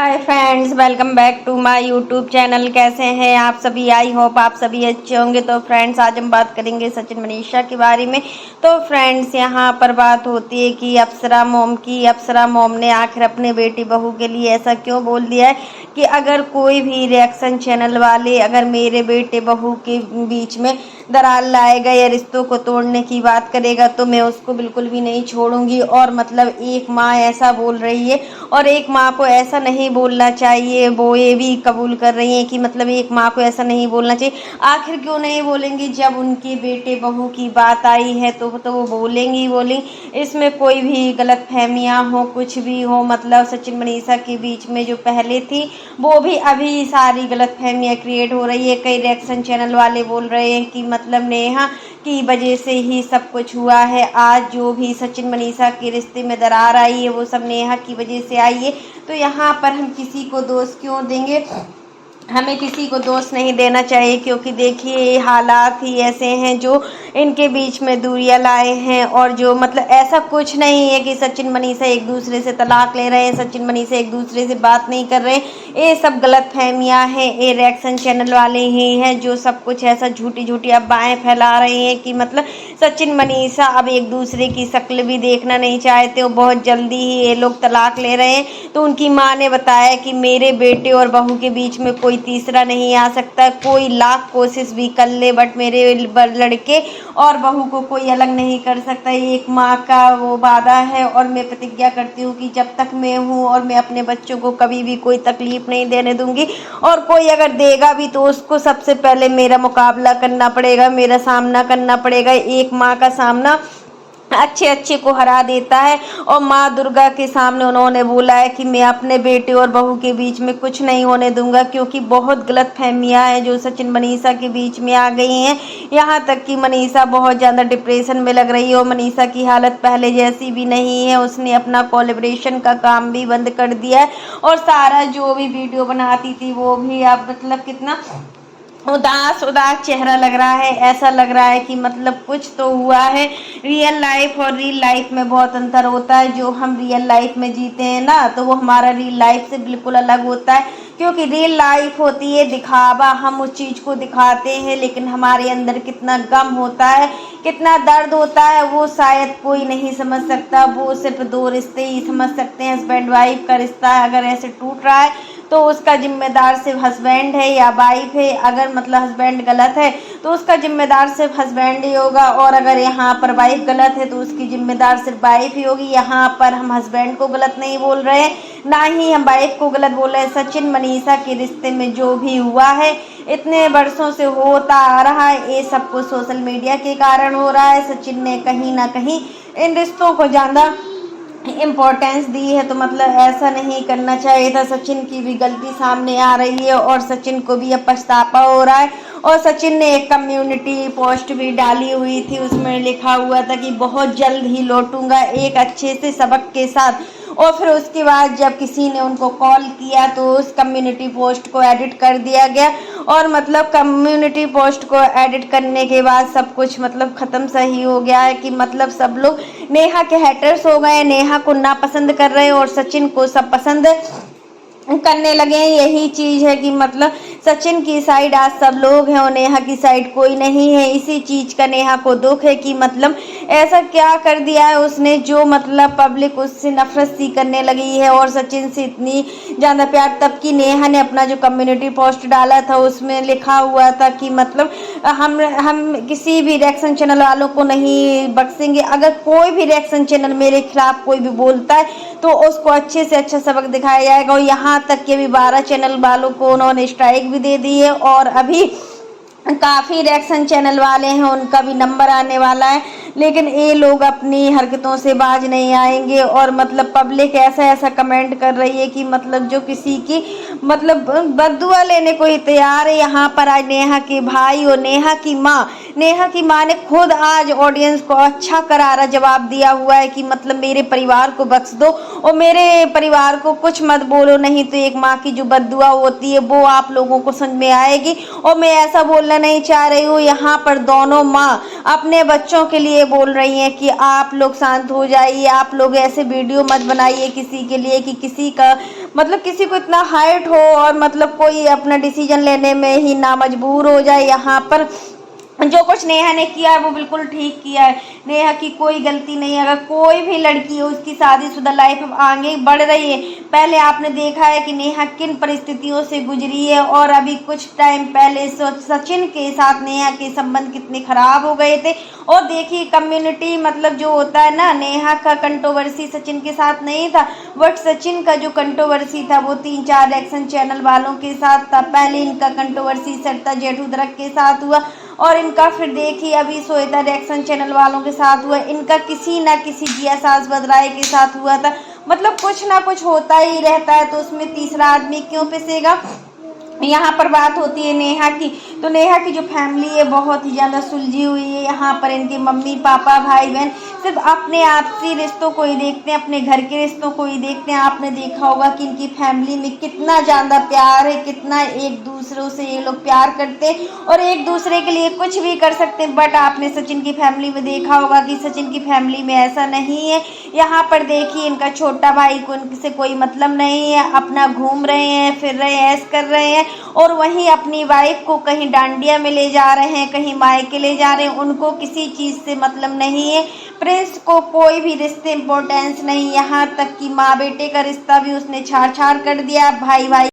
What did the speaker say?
Hi friends, welcome back to my YouTube channel. कैसे हैं आप सभी? आई होप आप सभी अच्छे होंगे। तो फ्रेंड्स, आज हम बात करेंगे सचिन मनीषा के बारे में। तो फ्रेंड्स, यहाँ पर बात होती है कि अप्सरा मॉम ने आखिर अपने बेटी बहू के लिए ऐसा क्यों बोल दिया है कि अगर कोई भी रिएक्शन चैनल वाले अगर मेरे बेटे बहू के बीच में दरार लाएगा या रिश्तों को तोड़ने की बात करेगा तो मैं उसको बिल्कुल भी नहीं छोड़ूंगी। और मतलब एक माँ ऐसा बोल रही है और एक माँ को ऐसा नहीं बोलना चाहिए। वो ये भी कबूल कर रही हैं कि मतलब एक माँ को ऐसा नहीं बोलना चाहिए। आखिर क्यों नहीं बोलेंगी? जब उनके बेटे बहू की बात आई है तो वो बोलेंगी ही बोलेंगी। इसमें कोई भी गलत फहमियाँ हो, कुछ भी हो, मतलब सचिन मनीषा के बीच में जो पहले थी वो भी अभी सारी गलत फहमियाँ क्रिएट हो रही है। कई रिएक्शन चैनल वाले बोल रहे हैं कि मतलब नेहा की वजह से ही सब कुछ हुआ है। आज जो भी सचिन मनीषा के रिश्ते में दरार आई है वो सब नेहा की वजह से आई है। तो यहाँ पर हम किसी को दोष क्यों देंगे? हमें किसी को दोष नहीं देना चाहिए, क्योंकि देखिए ये हालात ही ऐसे हैं जो इनके बीच में दूरियां लाए हैं। और जो मतलब ऐसा कुछ नहीं है कि सचिन मनीषा एक दूसरे से तलाक ले रहे हैं, सचिन मनीषा एक दूसरे से बात नहीं कर रहे हैं। ये सब गलत फहमियाँ हैं। ये रिएक्शन चैनल वाले ही हैं जो सब कुछ ऐसा झूठी झूठी अफवाहें फैला रहे हैं कि मतलब सचिन मनीषा अब एक दूसरे की शक्ल भी देखना नहीं चाहते। वो बहुत जल्दी ही ये लोग तलाक ले रहे हैं। तो उनकी माँ ने बताया कि मेरे बेटे और बहू के बीच में कोई तीसरा नहीं आ सकता। कोई लाख कोशिश भी कर ले बट मेरे लड़के और बहू को कोई अलग नहीं कर सकता। एक माँ का वो वादा है और मैं प्रतिज्ञा करती हूँ कि जब तक मैं हूँ और मैं अपने बच्चों को कभी भी कोई तकलीफ नहीं देने दूंगी। और कोई अगर देगा भी तो उसको सबसे पहले मेरा मुकाबला करना पड़ेगा, मेरा सामना करना पड़ेगा। एक माँ का सामना अच्छे अच्छे को हरा देता है। और माँ दुर्गा के सामने उन्होंने बोला है कि मैं अपने बेटे और बहू के बीच में कुछ नहीं होने दूंगा, क्योंकि बहुत गलत फहमियाँ हैं जो सचिन मनीषा के बीच में आ गई हैं। यहाँ तक कि मनीषा बहुत ज़्यादा डिप्रेशन में लग रही है और मनीषा की हालत पहले जैसी भी नहीं है। उसने अपना कोलैबोरेशन का काम भी बंद कर दिया है और सारा जो भी वीडियो बनाती थी वो भी अब मतलब कितना उदास उदास चेहरा लग रहा है। ऐसा लग रहा है कि मतलब कुछ तो हुआ है। रियल लाइफ और रियल लाइफ में बहुत अंतर होता है। जो हम रियल लाइफ में जीते हैं ना, तो वो हमारा रियल लाइफ से बिल्कुल अलग होता है। क्योंकि रियल लाइफ होती है दिखावा, हम उस चीज़ को दिखाते हैं लेकिन हमारे अंदर कितना गम होता है, कितना दर्द होता है, वो शायद कोई नहीं समझ सकता। वो सिर्फ दो रिश्ते ही समझ सकते हैं। हस्बैंड वाइफ का रिश्ता अगर ऐसे टूट रहा है तो उसका जिम्मेदार सिर्फ हस्बैंड है या वाइफ है। अगर मतलब हस्बैंड गलत है तो उसका जिम्मेदार सिर्फ हस्बैंड ही होगा, और अगर यहाँ पर वाइफ गलत है तो उसकी जिम्मेदार सिर्फ वाइफ ही होगी। यहाँ पर हम हस्बैंड को गलत नहीं बोल रहे हैं, ना ही हम वाइफ को गलत बोल रहे हैं। सचिन मनीषा के रिश्ते में जो भी हुआ है इतने वर्षों से होता आ रहा है, ये सब कुछ सोशल मीडिया के कारण हो रहा है। सचिन ने कहीं ना कहीं इन रिश्तों को ज़्यादा इम्पोर्टेंस दी है। तो मतलब ऐसा नहीं करना चाहिए था। सचिन की भी गलती सामने आ रही है और सचिन को भी अब पछतावा हो रहा है। और सचिन ने एक कम्युनिटी पोस्ट भी डाली हुई थी, उसमें लिखा हुआ था कि बहुत जल्द ही लौटूंगा एक अच्छे से सबक के साथ। और फिर उसके बाद जब किसी ने उनको कॉल किया तो उस कम्युनिटी पोस्ट को एडिट कर दिया गया। और मतलब कम्युनिटी पोस्ट को एडिट करने के बाद सब कुछ मतलब ख़त्म सही हो गया है कि मतलब सब लोग नेहा के हैटर्स हो गए, नेहा को नापसंद कर रहे हैं और सचिन को सब पसंद करने लगे हैं। यही चीज़ है कि मतलब सचिन की साइड आज सब लोग हैं और नेहा की साइड कोई नहीं है। इसी चीज़ का नेहा को दुख है कि मतलब ऐसा क्या कर दिया है उसने जो मतलब पब्लिक उससे नफरत सी करने लगी है और सचिन से इतनी ज़्यादा प्यार। तब की नेहा ने अपना जो कम्युनिटी पोस्ट डाला था उसमें लिखा हुआ था कि मतलब हम किसी भी रिएक्शन चैनल वालों को नहीं बख्शेंगे। अगर कोई भी रिएक्शन चैनल मेरे खिलाफ कोई भी बोलता है तो उसको अच्छे से अच्छा सबक दिखाया जाएगा। और यहाँ तक कि अभी 12 चैनल वालों को उन्होंने स्ट्राइक भी दे दी है और अभी काफ़ी रिएक्शन चैनल वाले हैं उनका भी नंबर आने वाला है। लेकिन ये लोग अपनी हरकतों से बाज नहीं आएंगे। और मतलब पब्लिक ऐसा ऐसा कमेंट कर रही है कि मतलब जो किसी की मतलब बददुआ लेने को ही तैयार है। यहाँ पर आज नेहा के भाई और नेहा की माँ ने खुद आज ऑडियंस को अच्छा करारा जवाब दिया हुआ है कि मतलब मेरे परिवार को बख्श दो और मेरे परिवार को कुछ मत बोलो, नहीं तो एक माँ की जो बददुआ होती है वो आप लोगों को समझ में आएगी। और मैं ऐसा बोलना नहीं चाह रही हूँ, यहाँ पर दोनों माँ अपने बच्चों के लिए बोल रही हैं कि आप लोग शांत हो जाइए, आप लोग ऐसे वीडियो मत बनाइए किसी के लिए कि किसी का मतलब किसी को इतना हर्ट हो और मतलब कोई अपना डिसीजन लेने में ही ना मजबूर हो जाए। यहाँ पर जो कुछ नेहा ने किया है वो बिल्कुल ठीक किया है। नेहा की कोई गलती नहीं है। अगर कोई भी लड़की हो, उसकी शादीशुदा लाइफ अब आगे बढ़ रही है। पहले आपने देखा है कि नेहा किन परिस्थितियों से गुजरी है और अभी कुछ टाइम पहले सचिन के साथ नेहा के संबंध कितने खराब हो गए थे। और देखिए कम्युनिटी मतलब जो होता है ना, नेहा का कंट्रोवर्सी सचिन के साथ नहीं था, बट सचिन का जो कंट्रोवर्सी था वो 3-4 रिएक्शन चैनल वालों के साथ था। पहले इनका कंट्रोवर्सी सरिता जेठू दरक के साथ हुआ और इनका फिर देखिए अभी श्वेता रिएक्शन चैनल वालों के साथ हुआ। इनका किसी ना किसी जिया सासवद राय के साथ हुआ था। मतलब कुछ ना कुछ होता ही रहता है, तो उसमें तीसरा आदमी क्यों पिसेगा। यहाँ पर बात होती है नेहा की, तो नेहा की जो फैमिली है बहुत ही ज़्यादा सुलझी हुई है। यहाँ पर इनके मम्मी पापा भाई बहन सिर्फ अपने आपसी रिश्तों को ही देखते हैं, अपने घर के रिश्तों को ही देखते हैं। आपने देखा होगा कि इनकी फैमिली में कितना ज़्यादा प्यार है, कितना एक दूसरों से ये लोग प्यार करते हैं और एक दूसरे के लिए कुछ भी कर सकते हैं। बट आपने सचिन की फैमिली में देखा होगा कि सचिन की फैमिली में ऐसा नहीं है। यहाँ पर देखिए इनका छोटा भाई को इनसे कोई मतलब नहीं है, अपना घूम रहे हैं, फिर रहे हैं, ऐश कर रहे हैं और वहीं अपनी वाइफ को कहीं डांडिया में ले जा रहे हैं, कहीं मायके ले जा रहे हैं। उनको किसी चीज़ से मतलब नहीं है। प्रिंस को कोई भी रिश्ते इम्पोर्टेंस नहीं, यहाँ तक कि माँ बेटे का रिश्ता भी उसने छाड़ छाड़ कर दिया। भाई भाई